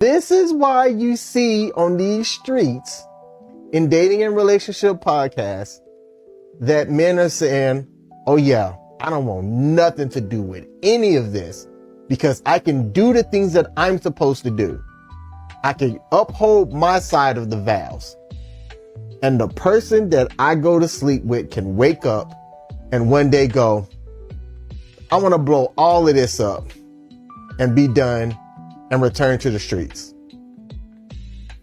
This is why you see on these streets in dating and relationship podcasts that men are saying, oh yeah, I don't want nothing to do with any of this because I can do the things that I'm supposed to do. I can uphold my side of the vows. And the person that I go to sleep with can wake up and one day go, I want to blow all of this up and be done and return to the streets.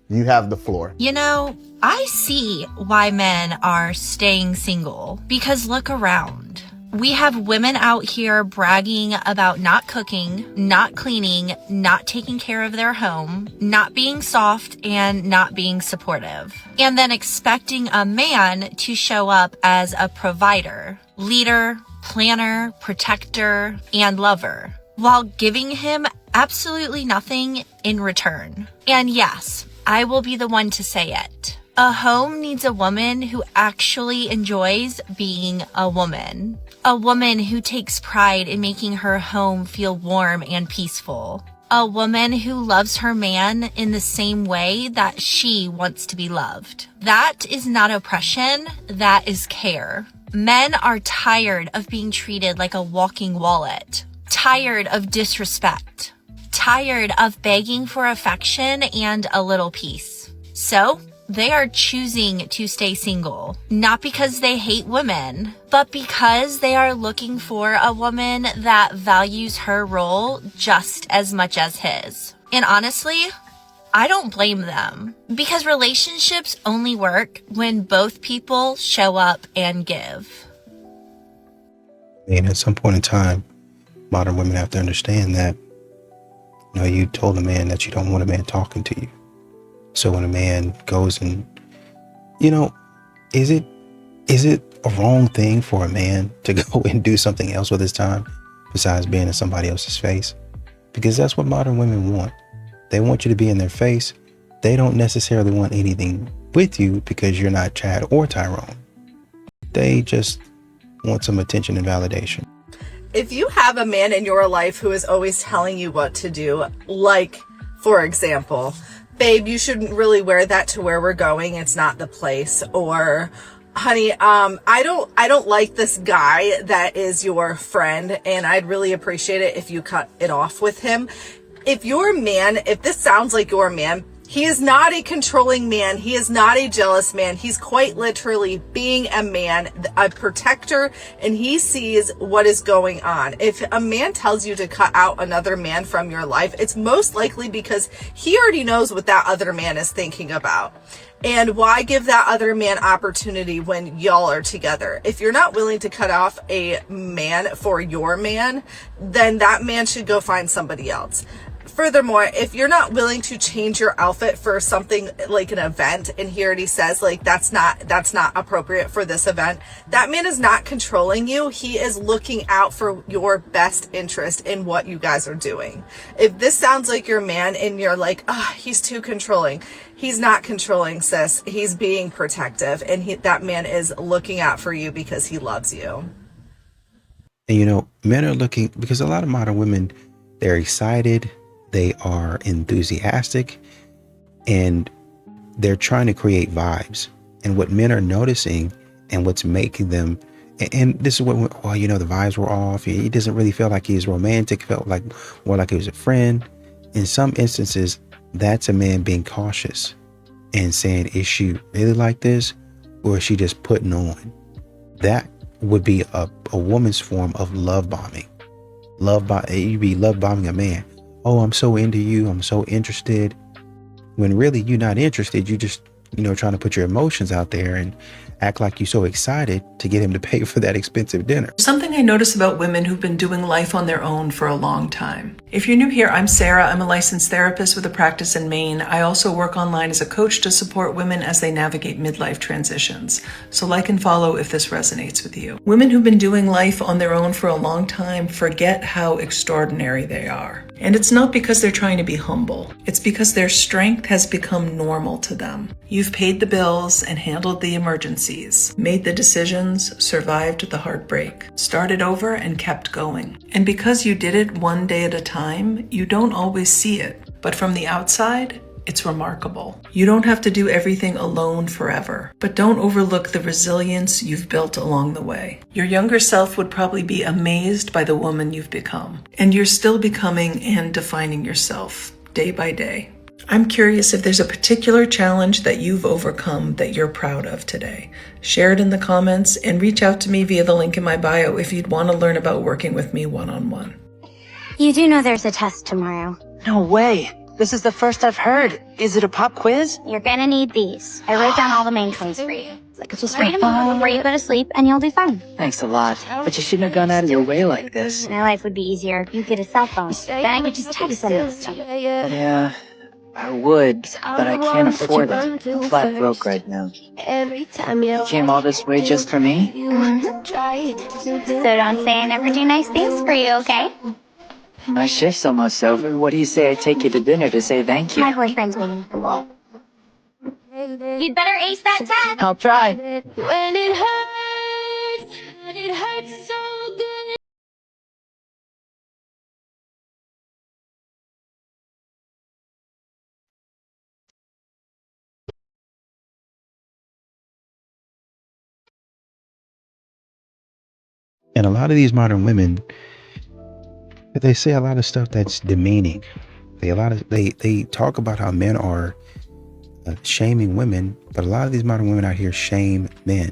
You have the floor. You know, I see why men are staying single because look around. We have women out here bragging about not cooking, not cleaning, not taking care of their home, not being soft, and not being supportive. And then expecting a man to show up as a provider, leader, planner, protector, and lover, while giving him absolutely nothing in return. And yes, I will be the one to say it. A home needs a woman who actually enjoys being a woman. A woman who takes pride in making her home feel warm and peaceful. A woman who loves her man in the same way that she wants to be loved. That is not oppression, that is care. Men are tired of being treated like a walking wallet. Tired of disrespect. Tired of begging for affection and a little peace. So, they are choosing to stay single, not because they hate women, but because they are looking for a woman that values her role just as much as his. And honestly, I don't blame them, because relationships only work when both people show up and give. And at some point in time, modern women have to understand that, you told a man that you don't want a man talking to you. So when a man goes and, is it a wrong thing for a man to go and do something else with his time besides being in somebody else's face? Because that's what modern women want. They want you to be in their face. They don't necessarily want anything with you because you're not Chad or Tyrone. They just want some attention and validation. If you have a man in your life who is always telling you what to do, like, for example, babe, you shouldn't really wear that to where we're going. It's not the place. Or, honey, I don't like this guy that is your friend, and I'd really appreciate it if you cut it off with him. If this sounds like your man, he is not a controlling man. He is not a jealous man. He's quite literally being a man, a protector, and he sees what is going on. If a man tells you to cut out another man from your life, it's most likely because he already knows what that other man is thinking about. And why give that other man opportunity when y'all are together? If you're not willing to cut off a man for your man, then that man should go find somebody else. Furthermore, if you're not willing to change your outfit for something like an event, and he already says like that's not appropriate for this event, that man is not controlling you. He is looking out for your best interest in what you guys are doing. If this sounds like your man and you're like, he's too controlling, he's not controlling, sis. He's being protective, and that man is looking out for you because he loves you. And men are looking, because a lot of modern women, they're excited, they are enthusiastic, and they're trying to create vibes. And what men are noticing and what's making them, and this is what, the vibes were off. He doesn't really feel like he's romantic. Felt like more like he was a friend. In some instances, that's a man being cautious and saying, is she really like this? Or is she just putting on? That would be a woman's form of love bombing. You'd be love bombing a man. Oh, I'm so into you. I'm so interested. When really you're not interested. You just, trying to put your emotions out there and act like you're so excited to get him to pay for that expensive dinner. Something I notice about women who've been doing life on their own for a long time. If you're new here, I'm Sarah. I'm a licensed therapist with a practice in Maine. I also work online as a coach to support women as they navigate midlife transitions. So like and follow if this resonates with you. Women who've been doing life on their own for a long time forget how extraordinary they are. And it's not because they're trying to be humble. It's because their strength has become normal to them. You've paid the bills and handled the emergencies, made the decisions, survived the heartbreak, started over and kept going. And because you did it one day at a time, you don't always see it. But from the outside, it's remarkable. You don't have to do everything alone forever, but don't overlook the resilience you've built along the way. Your younger self would probably be amazed by the woman you've become, and you're still becoming and defining yourself day by day. I'm curious if there's a particular challenge that you've overcome that you're proud of today. Share it in the comments and reach out to me via the link in my bio if you'd want to learn about working with me one-on-one. You do know there's a test tomorrow. No way. This is the first I've heard. Is it a pop quiz? You're gonna need these. I wrote down all the main points for you. Just Read them before you go to sleep and you'll do fine. Thanks a lot. But you shouldn't have gone out of your way like this. My life would be easier if you get a cell phone. Then I could just text them and stuff. Yeah, I would, but I can't afford it. I'm flat broke right now. You came all this way just for me? So don't say I never do nice things for you, okay? My shift's almost over. What do you say I take you to dinner to say thank you? My boyfriend's waiting. You'd better ace that test. I'll try. When it hurts, and it hurts so good. And a lot of these modern women, they say a lot of stuff that's demeaning. They talk about how men are shaming women, but a lot of these modern women out here shame men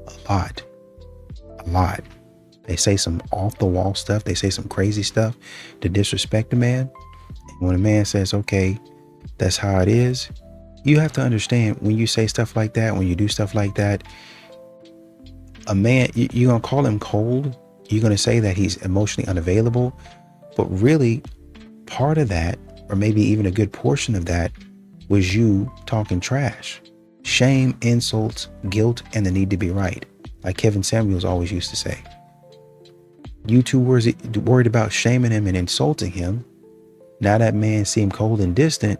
a lot. They say some off the wall stuff. They say some crazy stuff to disrespect a man. And when a man says, okay, that's how it is, you have to understand when you say stuff like that, when you do stuff like that, a man, you're going to call him cold. You're going to say that he's emotionally unavailable. But really, part of that, or maybe even a good portion of that, was you talking trash. Shame, insults, guilt, and the need to be right. Like Kevin Samuels always used to say. You two were worried about shaming him and insulting him. Now that man seemed cold and distant,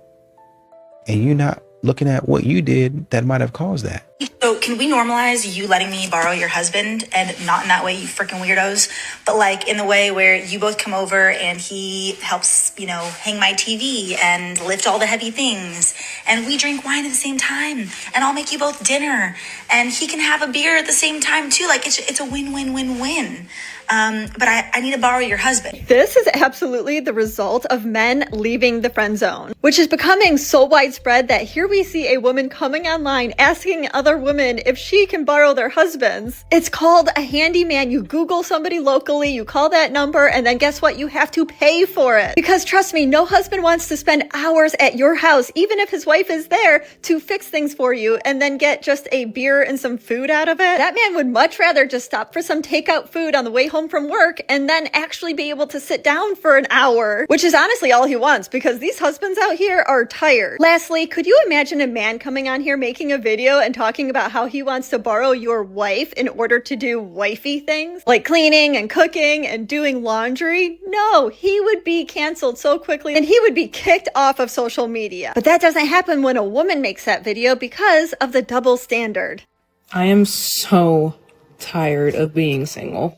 and you're not looking at what you did that might have caused that. So can we normalize you letting me borrow your husband, and not in that way, you freaking weirdos, but like in the way where you both come over and he helps, hang my TV and lift all the heavy things, and we drink wine at the same time, and I'll make you both dinner, and he can have a beer at the same time too. Like it's a win-win-win-win. But I need to borrow your husband. This is absolutely the result of men leaving the friend zone, which is becoming so widespread that here we see a woman coming online asking other women if she can borrow their husbands. It's called a handyman. You Google somebody locally, you call that number, and then guess what? You have to pay for it. Because trust me, no husband wants to spend hours at your house, even if his wife is there, to fix things for you and then get just a beer and some food out of it. That man would much rather just stop for some takeout food on the way home from work and then actually be able to sit down for an hour, which is honestly all he wants, because these husbands out here are tired. Lastly, could you imagine a man coming on here making a video and talking about how he wants to borrow your wife in order to do wifey things like cleaning and cooking and doing laundry? No, he would be canceled so quickly and he would be kicked off of social media. But that doesn't happen when a woman makes that video because of the double standard. I am so tired of being single.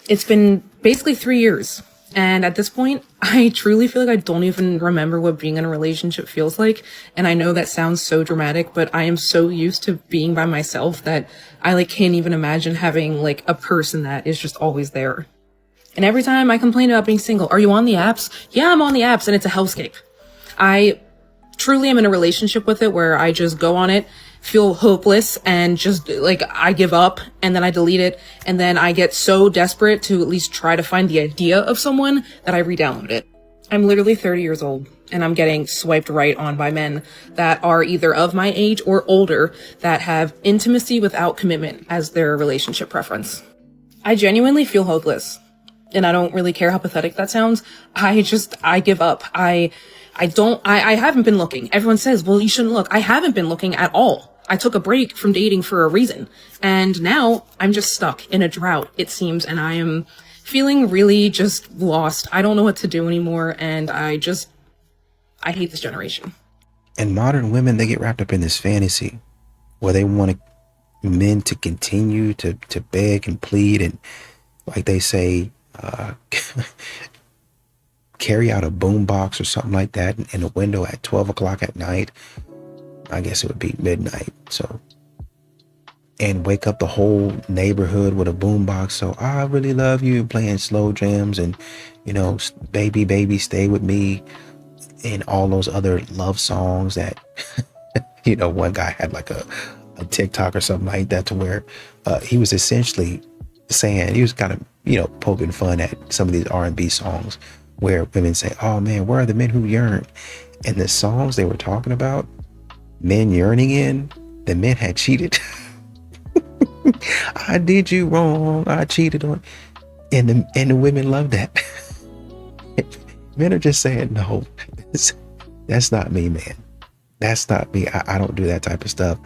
It's been basically 3 years. And at this point, I truly feel like I don't even remember what being in a relationship feels like. And I know that sounds so dramatic, but I am so used to being by myself that I can't even imagine having a person that is just always there. And every time I complain about being single, are you on the apps? Yeah, I'm on the apps, and it's a hellscape. I truly am in a relationship with it where I just go on it, feel hopeless, and just I give up, and then I delete it, and then I get so desperate to at least try to find the idea of someone that I re-download it. I'm literally 30 years old, and I'm getting swiped right on by men that are either of my age or older that have intimacy without commitment as their relationship preference. I genuinely feel hopeless, and I don't really care how pathetic that sounds. I give up. I haven't been looking. Everyone says, well, you shouldn't look. I haven't been looking at all. I took a break from dating for a reason. And now I'm just stuck in a drought, it seems. And I am feeling really just lost. I don't know what to do anymore. And I hate this generation. And modern women, they get wrapped up in this fantasy where they want men to continue to beg and plead. And like they say, carry out a boombox or something like that in a window at 12 o'clock at night. I guess it would be midnight. So, and wake up the whole neighborhood with a boombox. So I really love you, playing slow jams and, you know, baby, baby, stay with me, and all those other love songs that, you know, one guy had like a TikTok or something like that, to where he was essentially saying, he was kind of, you know, poking fun at some of these R&B songs where women say, oh man, where are the men who yearn? And the songs they were talking about, men yearning in, the men had cheated. I did you wrong, I cheated on, and the women love that. Men are just saying, no, that's not me, man. That's not me. I don't do that type of stuff.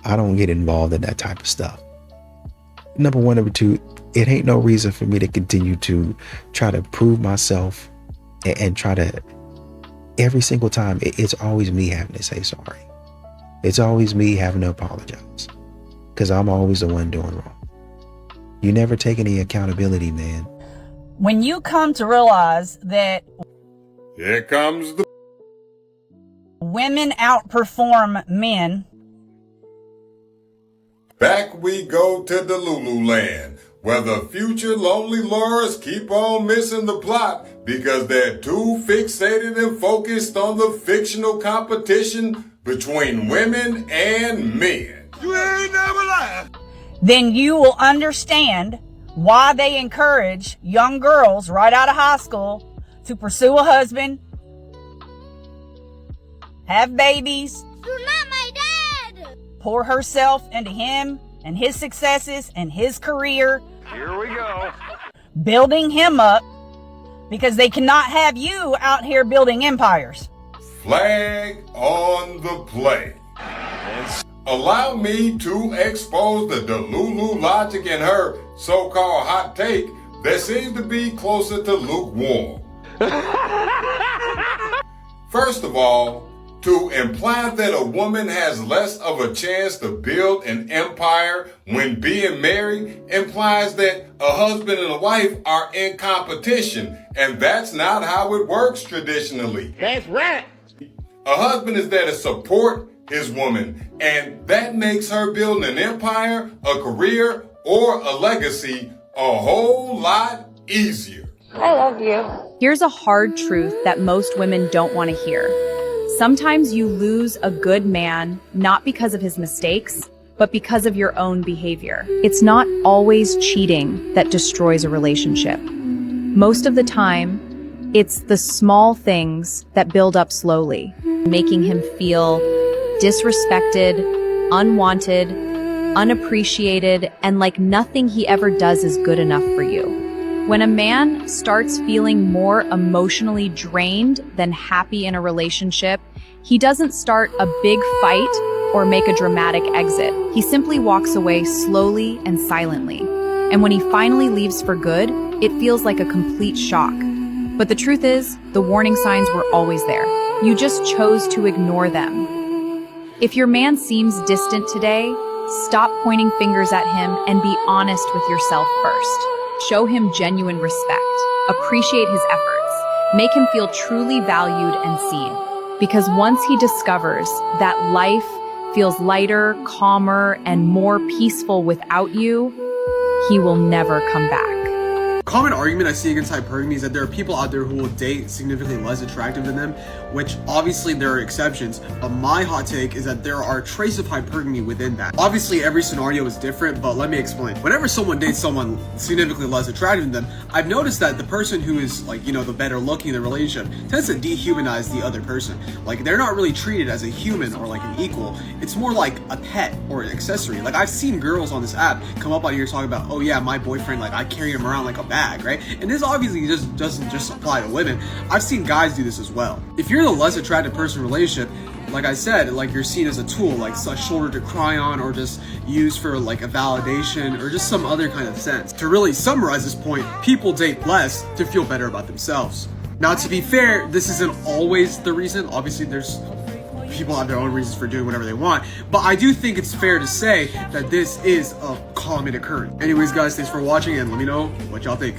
I don't get involved in that type of stuff. Number one. Number two, it ain't no reason for me to continue to try to prove myself and try to, every single time, it's always me having to say sorry. It's always me having to apologize, because I'm always the one doing wrong. You never take any accountability, man. When you come to realize that here comes the women outperform men, back we go to the Lulu land, where the future lonely lawyers keep on missing the plot because they're too fixated and focused on the fictional competition between women and men. You ain't never lied. then you will understand why they encourage young girls right out of high school to pursue a husband, have babies, You're not my dad! pour herself into him and his successes and his career. Here we go. Building him up, because they cannot have you out here building empires. Flag on the play. Allow me to expose the Delulu logic in her so-called hot take that seems to be closer to lukewarm. First of all, to imply that a woman has less of a chance to build an empire when being married implies that a husband and a wife are in competition, and that's not how it works traditionally. That's right. A husband is there to support his woman, and that makes her building an empire, a career, or a legacy a whole lot easier. I love you. Here's a hard truth that most women don't want to hear. Sometimes you lose a good man not because of his mistakes, but because of your own behavior. It's not always cheating that destroys a relationship. Most of the time, it's the small things that build up slowly, making him feel disrespected, unwanted, unappreciated, and like nothing he ever does is good enough for you. When a man starts feeling more emotionally drained than happy in a relationship, he doesn't start a big fight or make a dramatic exit. He simply walks away slowly and silently. And when he finally leaves for good, it feels like a complete shock. But the truth is, the warning signs were always there. You just chose to ignore them. If your man seems distant today, stop pointing fingers at him and be honest with yourself first. Show him genuine respect. Appreciate his efforts. Make him feel truly valued and seen. Because once he discovers that life feels lighter, calmer, and more peaceful without you, he will never come back. Common argument I see against hypergamy is that there are people out there who will date significantly less attractive than them, which obviously there are exceptions, but my hot take is that there are traces of hypergamy within that. Obviously every scenario is different, but let me explain. Whenever someone dates someone significantly less attractive than them, I've noticed that the person who is like, you know, the better looking in the relationship tends to dehumanize the other person. Like they're not really treated as a human or like an equal. It's more like a pet or an accessory. Like I've seen girls on this app come up out here talking about, oh yeah, my boyfriend, like I carry him around like a bag, right? And this obviously just doesn't just apply to women. I've seen guys do this as well. If you're the less attractive person in a relationship, like I said, like you're seen as a tool, like a shoulder to cry on, or just used for like a validation or just some other kind of sense. To really summarize this point, people date less to feel better about themselves. Now, to be fair, this isn't always the reason. Obviously, there's people have their own reasons for doing whatever they want, but I do think it's fair to say that this is a common occurrence. Anyways, guys, thanks for watching, and let me know what y'all think.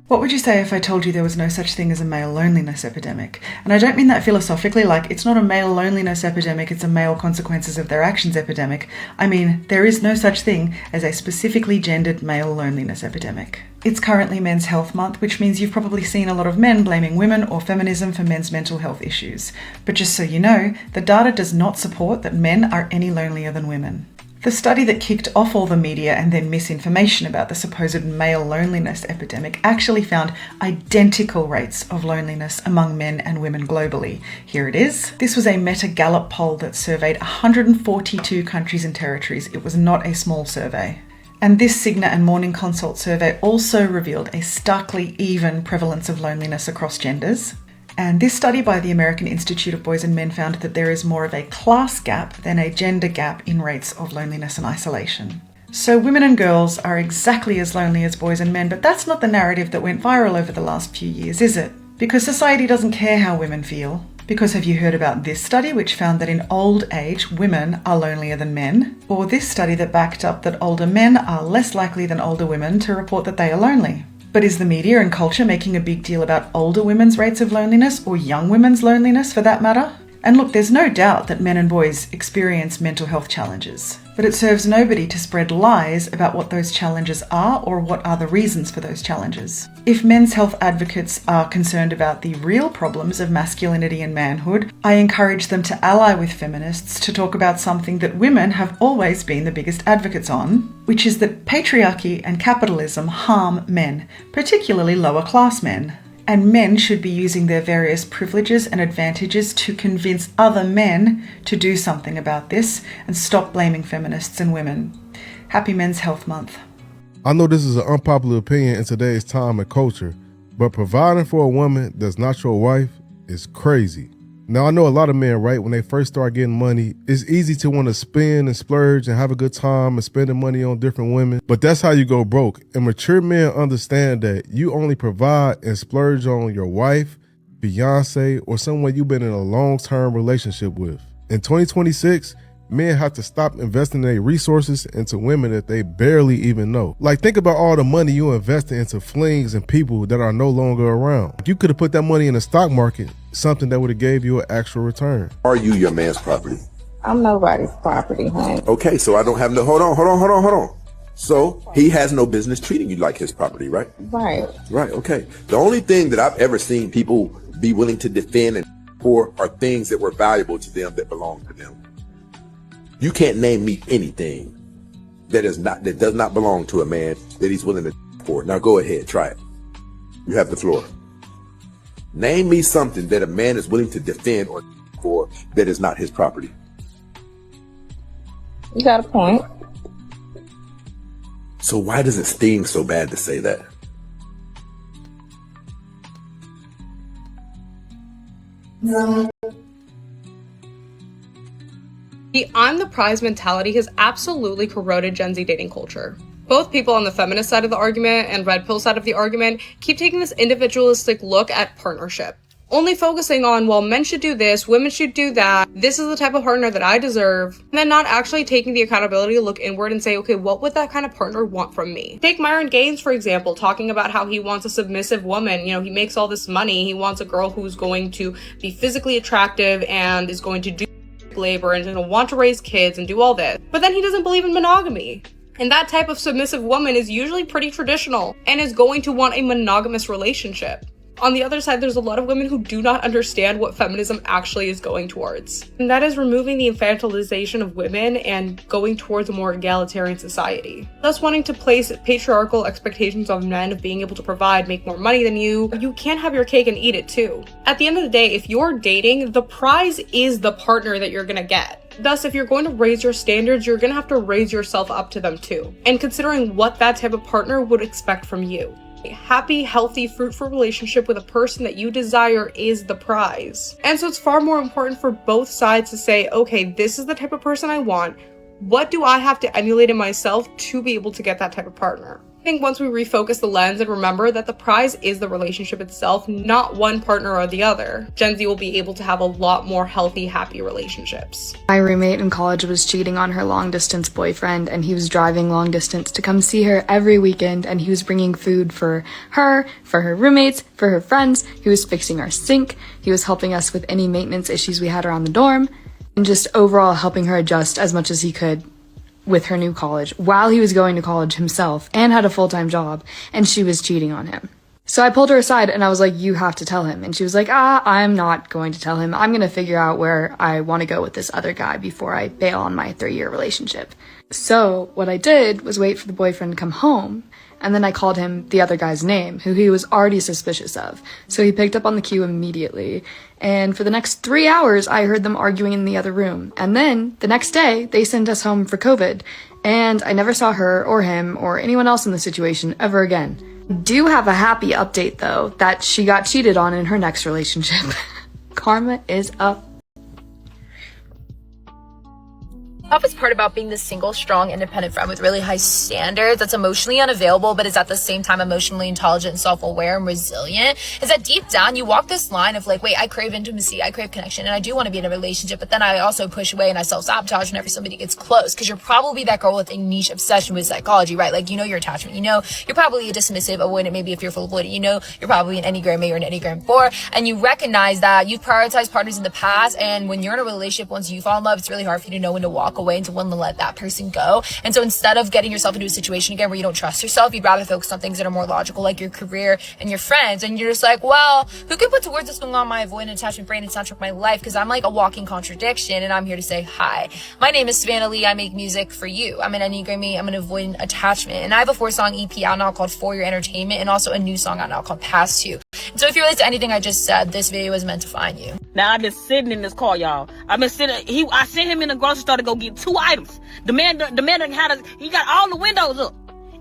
What would you say if I told you there was no such thing as a male loneliness epidemic? And I don't mean that philosophically, like it's not a male loneliness epidemic, it's a male consequences of their actions epidemic. I mean, there is no such thing as a specifically gendered male loneliness epidemic. It's currently Men's Health Month, which means you've probably seen a lot of men blaming women or feminism for men's mental health issues. But just so you know, the data does not support that men are any lonelier than women. The study that kicked off all the media and then misinformation about the supposed male loneliness epidemic actually found identical rates of loneliness among men and women globally. Here it is. This was a Meta-Gallup poll that surveyed 142 countries and territories. It was not a small survey. And this Cigna and Morning Consult survey also revealed a starkly even prevalence of loneliness across genders. And this study by the American Institute of Boys and Men found that there is more of a class gap than a gender gap in rates of loneliness and isolation. So women and girls are exactly as lonely as boys and men, but that's not the narrative that went viral over the last few years, is it? Because society doesn't care how women feel. Because have you heard about this study which found that in old age, women are lonelier than men? Or this study that backed up that older men are less likely than older women to report that they are lonely? But is the media and culture making a big deal about older women's rates of loneliness or young women's loneliness for that matter? And look, there's no doubt that men and boys experience mental health challenges, but it serves nobody to spread lies about what those challenges are or what are the reasons for those challenges. If men's health advocates are concerned about the real problems of masculinity and manhood, I encourage them to ally with feminists to talk about something that women have always been the biggest advocates on, which is that patriarchy and capitalism harm men, particularly lower class men. And men should be using their various privileges and advantages to convince other men to do something about this and stop blaming feminists and women. Happy Men's Health Month. I know this is an unpopular opinion in today's time and culture, but providing for a woman that's not your wife is crazy. Now, I know a lot of men, right, when they first start getting money, it's easy to want to spend and splurge and have a good time and spending money on different women, but that's how you go broke. And mature men understand that you only provide and splurge on your wife, fiance, or someone you've been in a long-term relationship with. In 2026, men have to stop investing their resources into women that they barely even know. Like, think about all the money you invested into flings and people that are no longer around. You could have put that money in the stock market, something that would have gave you an actual return. Are you your man's property? I'm nobody's property, honey. Okay, so I don't have no, hold on. So he has no business treating you like his property, right? Right. Right, okay. The only thing that I've ever seen people be willing to defend and for are things that were valuable to them that belong to them. You can't name me anything that does not belong to a man that he's willing to for. Now go ahead, try it. You have the floor. Name me something that a man is willing to defend or for that is not his property. You got a point. So why does it sting so bad to say that? The I'm the prize mentality has absolutely corroded Gen Z dating culture. Both people on the feminist side of the argument and red pill side of the argument keep taking this individualistic look at partnership. Only focusing on, well, men should do this, women should do that, this is the type of partner that I deserve, and then not actually taking the accountability to look inward and say, okay, what would that kind of partner want from me? Take Myron Gaines, for example, talking about how he wants a submissive woman. You know, he makes all this money, he wants a girl who's going to be physically attractive and is going to do labor and going to want to raise kids and do all this. But then he doesn't believe in monogamy. And that type of submissive woman is usually pretty traditional and is going to want a monogamous relationship. On the other side, there's a lot of women who do not understand what feminism actually is going towards. And that is removing the infantilization of women and going towards a more egalitarian society. Thus wanting to place patriarchal expectations on men of being able to provide, make more money than you can't have your cake and eat it too. At the end of the day, if you're dating, the prize is the partner that you're gonna get. Thus, if you're going to raise your standards, you're gonna have to raise yourself up to them too. And considering what that type of partner would expect from you. A happy, healthy, fruitful relationship with a person that you desire is the prize. And so it's far more important for both sides to say, okay, this is the type of person I want. What do I have to emulate in myself to be able to get that type of partner? I think once we refocus the lens and remember that the prize is the relationship itself, not one partner or the other, Gen Z will be able to have a lot more healthy, happy relationships. My roommate in college was cheating on her long-distance boyfriend, and he was driving long distance to come see her every weekend, and he was bringing food for her roommates, for her friends. He was fixing our sink. He was helping us with any maintenance issues we had around the dorm, and just overall helping her adjust as much as he could with her new college while he was going to college himself and had a full-time job, and she was cheating on him. So I pulled her aside and I was like, you have to tell him. And she was like, I'm not going to tell him. I'm going to figure out where I want to go with this other guy before I bail on my 3-year relationship. So what I did was wait for the boyfriend to come home, and then I called him the other guy's name, who he was already suspicious of. So he picked up on the cue immediately. And for the next 3 hours, I heard them arguing in the other room. And then the next day, they sent us home for COVID. And I never saw her or him or anyone else in the situation ever again. Do have a happy update, though, that she got cheated on in her next relationship. Karma is up. Toughest part about being the single, strong, independent friend with really high standards that's emotionally unavailable but is at the same time emotionally intelligent and self-aware and resilient is that deep down you walk this line of like, wait, I crave intimacy, I crave connection, and I do want to be in a relationship, but then I also push away and I self-sabotage whenever somebody gets close, because you're probably that girl with a niche obsession with psychology, right? Like, you know your attachment, you know you're probably a dismissive, avoidant, maybe a fearful avoidant, you know you're probably an Enneagram 8 or an Enneagram 4, and you recognize that you've prioritized partners in the past, and when you're in a relationship, once you fall in love, it's really hard for you to know when to walk away and to when to let that person go. And so instead of getting yourself into a situation again where you don't trust yourself, you'd rather focus on things that are more logical, like your career and your friends. And you're just like, well, who can put to words what's going on in my avoidant attachment brain and soundtrack my life? Because I'm like a walking contradiction, and I'm here to say, hi, my name is Savannah Lee. I make music for you. I'm an Enneagram 8. I'm an avoidant attachment. And I have a 4-song EP out now called For Your Entertainment, and also a new song out now called Past You. And so if you relate to anything I just said, this video was meant to find you. Now I've been sitting in this car, y'all. I've been sitting. I sent him in the grocery store to go get 2 items. The man he got all the windows up.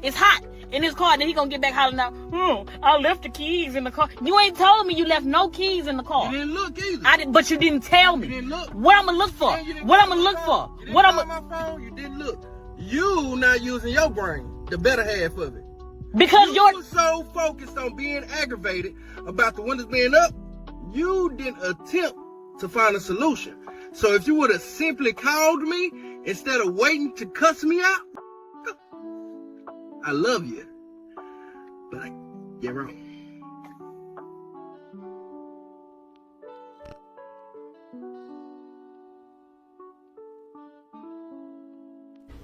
It's hot in his car. Then he gonna get back hollering out, I left the keys in the car. You ain't told me you left no keys in the car. You didn't look either. I didn't, but you didn't tell me. You didn't look. What I'm gonna look for? What I'm gonna look for? What I'm my phone? You didn't look. You not using your brain, the better half of it. Because you're so focused on being aggravated about the windows being up, you didn't attempt to find a solution. So if you would have simply called me instead of waiting to cuss me out, I love you, but you're wrong.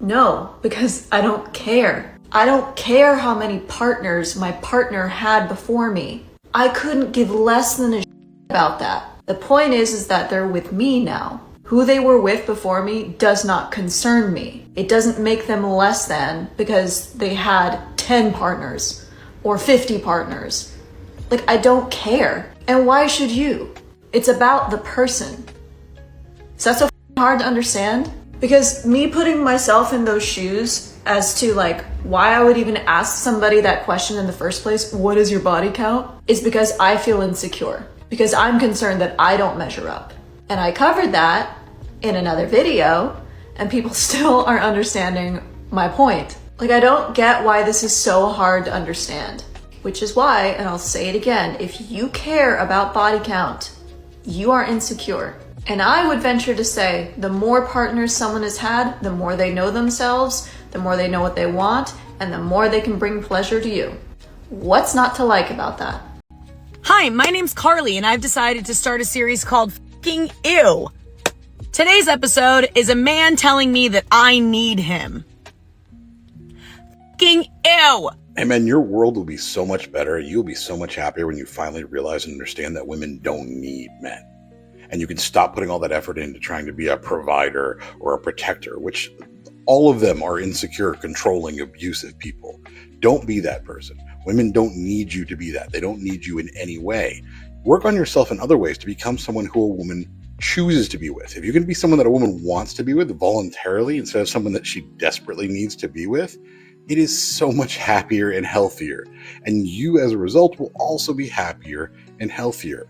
No, because I don't care. I don't care how many partners my partner had before me. I couldn't give less than a about that. The point is that they're with me now. Who they were with before me does not concern me. It doesn't make them less than because they had 10 partners or 50 partners. Like, I don't care. And why should you? It's about the person. Is that so hard to understand? Because me putting myself in those shoes as to like why I would even ask somebody that question in the first place, what is your body count? Is because I feel insecure. Because I'm concerned that I don't measure up. And I covered that in another video, and people still aren't understanding my point. Like, I don't get why this is so hard to understand. Which is why, and I'll say it again, if you care about body count, you are insecure. And I would venture to say, the more partners someone has had, the more they know themselves, the more they know what they want, and the more they can bring pleasure to you. What's not to like about that? Hi, my name's Carly, and I've decided to start a series called F***ing Ew. Today's episode is a man telling me that I need him. F***ing ew! Hey man, your world will be so much better. You'll be so much happier when you finally realize and understand that women don't need men. And you can stop putting all that effort into trying to be a provider or a protector, which all of them are insecure, controlling, abusive people. Don't be that person. Women don't need you to be that. They don't need you in any way. Work on yourself in other ways to become someone who a woman chooses to be with. If you can be someone that a woman wants to be with voluntarily instead of someone that she desperately needs to be with, it is so much happier and healthier. And you, as a result, will also be happier and healthier.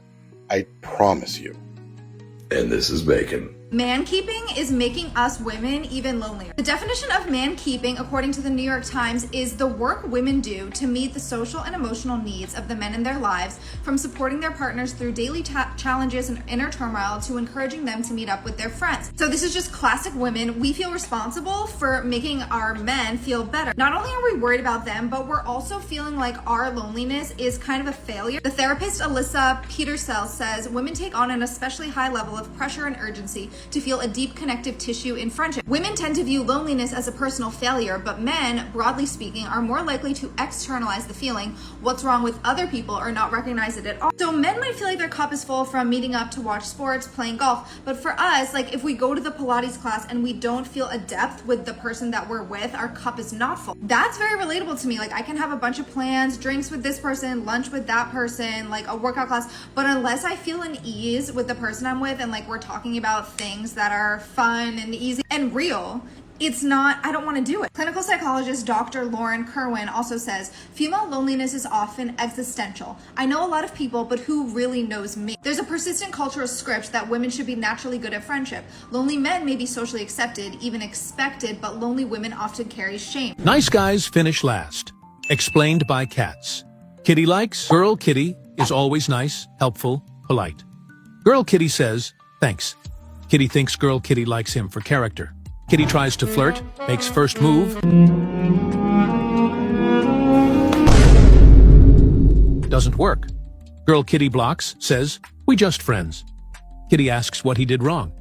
I promise you. And this is Bacon. Man-keeping is making us women even lonelier. The definition of man-keeping, according to the New York Times, is the work women do to meet the social and emotional needs of the men in their lives, from supporting their partners through daily challenges and inner turmoil to encouraging them to meet up with their friends. So this is just classic women. We feel responsible for making our men feel better. Not only are we worried about them, but we're also feeling like our loneliness is kind of a failure. The therapist Alyssa Petersell says women take on an especially high level of pressure and urgency to feel a deep connective tissue in friendship. Women tend to view loneliness as a personal failure, but men, broadly speaking, are more likely to externalize the feeling, what's wrong with other people, or not recognize it at all. So men might feel like their cup is full from meeting up to watch sports, playing golf, but for us, like if we go to the Pilates class and we don't feel a depth with the person that we're with, our cup is not full. That's very relatable to me. Like I can have a bunch of plans, drinks with this person, lunch with that person, like a workout class, but unless I feel an ease with the person I'm with and like we're talking about things that are fun and easy and real, I don't want to do it. Clinical psychologist Dr. Lauren Kerwin also says, female loneliness is often existential. I know a lot of people, but who really knows me? There's a persistent cultural script that women should be naturally good at friendship. Lonely men may be socially accepted, even expected, but lonely women often carry shame. Nice guys finish last. Explained by Cats. Kitty likes, Girl Kitty is always nice, helpful, polite. Girl Kitty says, thanks. Kitty thinks Girl Kitty likes him for character. Kitty tries to flirt, makes first move. Doesn't work. Girl Kitty blocks, says, we just friends. Kitty asks what he did wrong.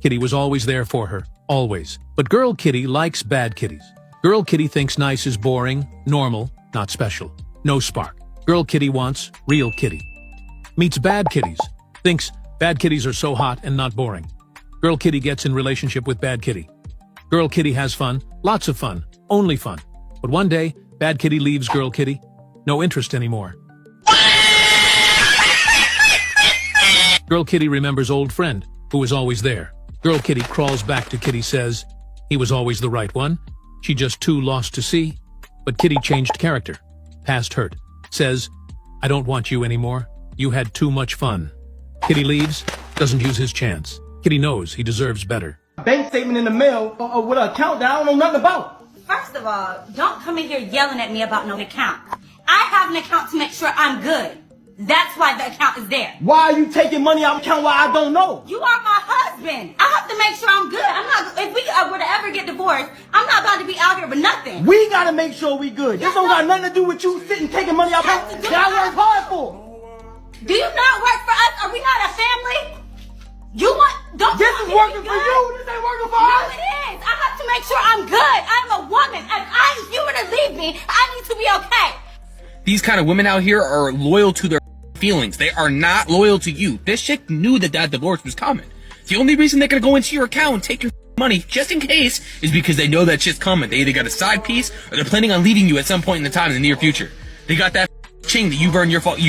Kitty was always there for her, always. But Girl Kitty likes bad kitties. Girl Kitty thinks nice is boring, normal, not special. No spark. Girl Kitty wants real kitty. Meets bad kitties. Thinks bad kitties are so hot and not boring. Girl Kitty gets in relationship with bad kitty. Girl Kitty has fun, lots of fun, only fun. But one day, bad kitty leaves Girl Kitty. No interest anymore. Girl Kitty remembers old friend, who was always there. Girl Kitty crawls back to Kitty, says, he was always the right one. She just too lost to see. But Kitty changed character. Past hurt. Says, I don't want you anymore. You had too much fun. Kitty leaves, doesn't use his chance. Kitty knows he deserves better. Bank statement in the mail with an account that I don't know nothing about. First of all, don't come in here yelling at me about no account. I have an account to make sure I'm good. That's why the account is there. Why are you taking money out of account while I don't know? You are my husband. I have to make sure I'm good. If we were to ever get divorced, I'm not about to be out here with nothing. We gotta make sure we good. This don't got nothing to do with you sitting taking money out that I work hard for. Do you not work for us? Are we not a family? This is working for you. This ain't working for us. No, it is. I have to make sure I'm good. I'm a woman. If you were to leave me, I need to be okay. These kind of women out here are loyal to their feelings. They are not loyal to you. This chick knew that divorce was coming. The only reason they're gonna go into your account and take your money, just in case, is because they know that shit's coming. They either got a side piece, or they're planning on leaving you at some point in the time in the near future. They got that ching that you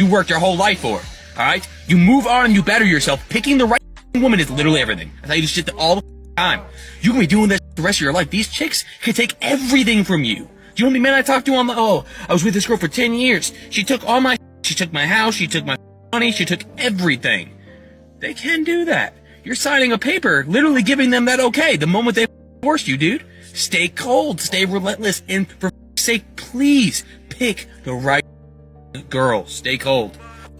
worked your whole life for. Alright? You move on and you better yourself. Picking the right woman is literally everything. I tell you this shit all the time. You can be doing this the rest of your life. These chicks can take everything from you. Do you know how many men I talked to on I was with this girl for 10 years. She took all my she took my house, she took my money, she took everything. They can do that. You're signing a paper, literally giving them that okay the moment they divorced you, dude. Stay cold, stay relentless, and for sake, please pick the right girl. Stay cold.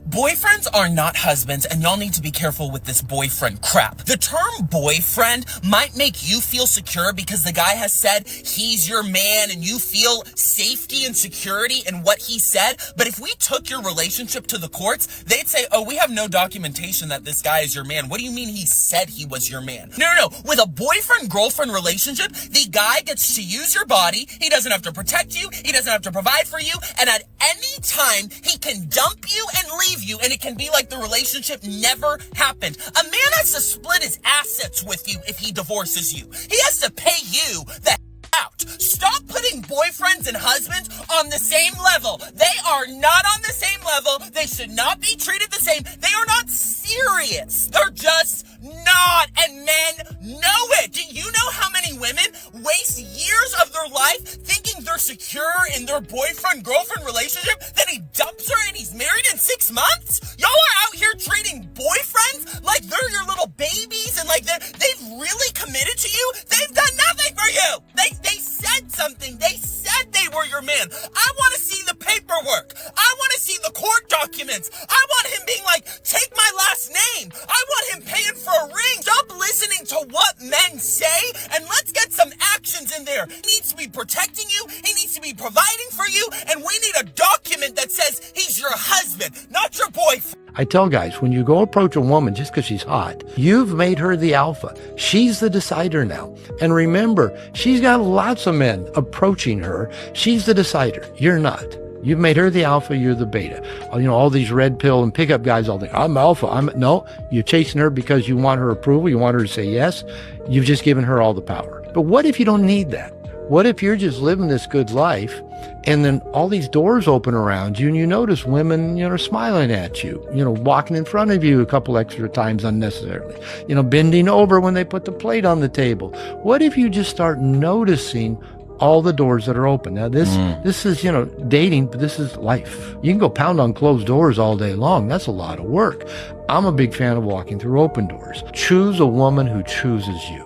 Boyfriends are not husbands, and y'all need to be careful with this boyfriend crap. The term boyfriend might make you feel secure because the guy has said he's your man and you feel safety and security in what he said. But if we took your relationship to the courts, they'd say, oh, we have no documentation that this guy is your man. What do you mean he said he was your man? No. With a boyfriend-girlfriend relationship, the guy gets to use your body. He doesn't have to protect you. He doesn't have to provide for you. And at any time, he can dump you and leave you, and it can be like the relationship never happened. A man has to split his assets with you if he divorces you. He has to pay you the out. Stop putting boyfriends and husbands on the same level. They are not on the same level. They should not be treated the same. They are not serious. They're just not, and men know it. Do you know how many women waste years of their life thinking they're secure in their boyfriend-girlfriend relationship? Then he dumps her and he's married in 6 months? Y'all are out here treating boyfriends like they're your little babies and like they really committed to you, they've done nothing for you. They said something. They said they were your man. I want to see the paperwork. I want to see the court documents. I want him being like, take my last name. I want him paying for a ring. Stop listening to what men say and let's get some actions in there. He needs to be protecting you. He needs to be providing for you. And we need a document that says he's your husband, not your boyfriend. I tell guys, when you go approach a woman just because she's hot, you've made her the alpha. She's the decider now. And remember, she's got lots of men approaching her. She's the decider. You're not. You've made her the alpha, you're the beta. You know, all these red pill and pickup guys all think, I'm alpha. No, you're chasing her because you want her approval. You want her to say yes. You've just given her all the power. But what if you don't need that? What if you're just living this good life and then all these doors open around you and you notice women, you know, smiling at you, you know, walking in front of you a couple extra times unnecessarily, you know, bending over when they put the plate on the table. What if you just start noticing all the doors that are open? Now this is, you know, dating, but this is life. You can go pound on closed doors all day long. That's a lot of work. I'm a big fan of walking through open doors. Choose a woman who chooses you.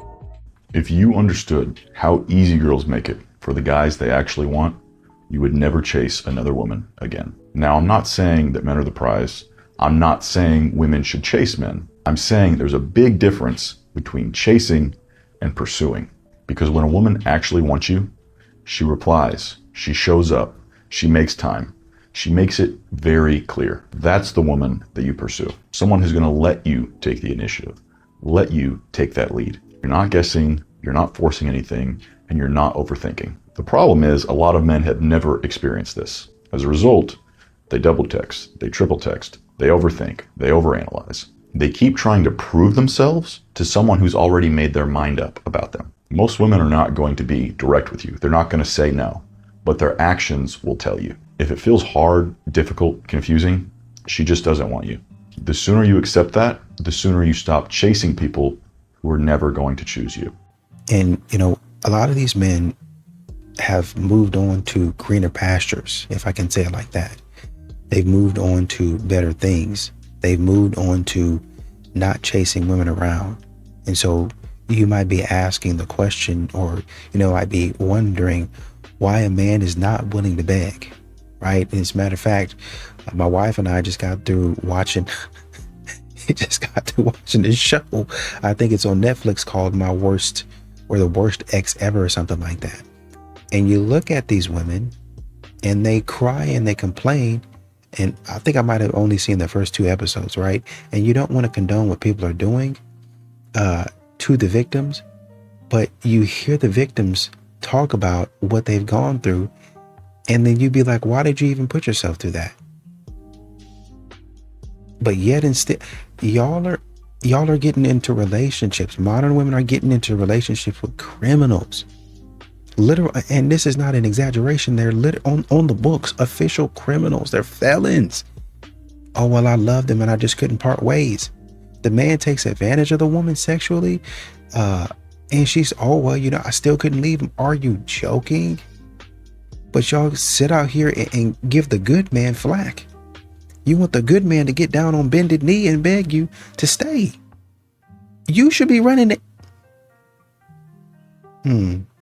If you understood how easy girls make it for the guys they actually want, you would never chase another woman again. Now, I'm not saying that men are the prize. I'm not saying women should chase men. I'm saying there's a big difference between chasing and pursuing. Because when a woman actually wants you, she replies, she shows up, she makes time, she makes it very clear. That's the woman that you pursue. Someone who's going to let you take the initiative, let you take that lead. You're not guessing, you're not forcing anything, and you're not overthinking. The problem is a lot of men have never experienced this. As a result, they double text, they triple text, they overthink, they overanalyze. They keep trying to prove themselves to someone who's already made their mind up about them. Most women are not going to be direct with you. They're not going to say no, but their actions will tell you. If it feels hard, difficult, confusing, she just doesn't want you. The sooner you accept that, the sooner you stop chasing people who are never going to choose you. And, you know, a lot of these men have moved on to greener pastures, if I can say it like that. They've moved on to better things. They've moved on to not chasing women around. And so you might be asking the question, or, you know, I'd be wondering why a man is not willing to beg, right? And as a matter of fact, my wife and I just got through watching this show. I think it's on Netflix called My Worst or The Worst Ex Ever or something like that. And you look at these women and they cry and they complain. And I think I might have only seen the first 2 episodes, right? And you don't want to condone what people are doing to the victims, but you hear the victims talk about what they've gone through. And then you'd be like, why did you even put yourself through that? But yet instead, y'all are getting into relationships. Modern women are getting into relationships with criminals. Literal, and this is not an exaggeration. They're on the books, official criminals. They're felons. Oh, well, I loved him and I just couldn't part ways. The man takes advantage of the woman sexually. And she's, oh, well, you know, I still couldn't leave him. Are you joking? But y'all sit out here and give the good man flack. You want the good man to get down on bended knee and beg you to stay. You should be running it.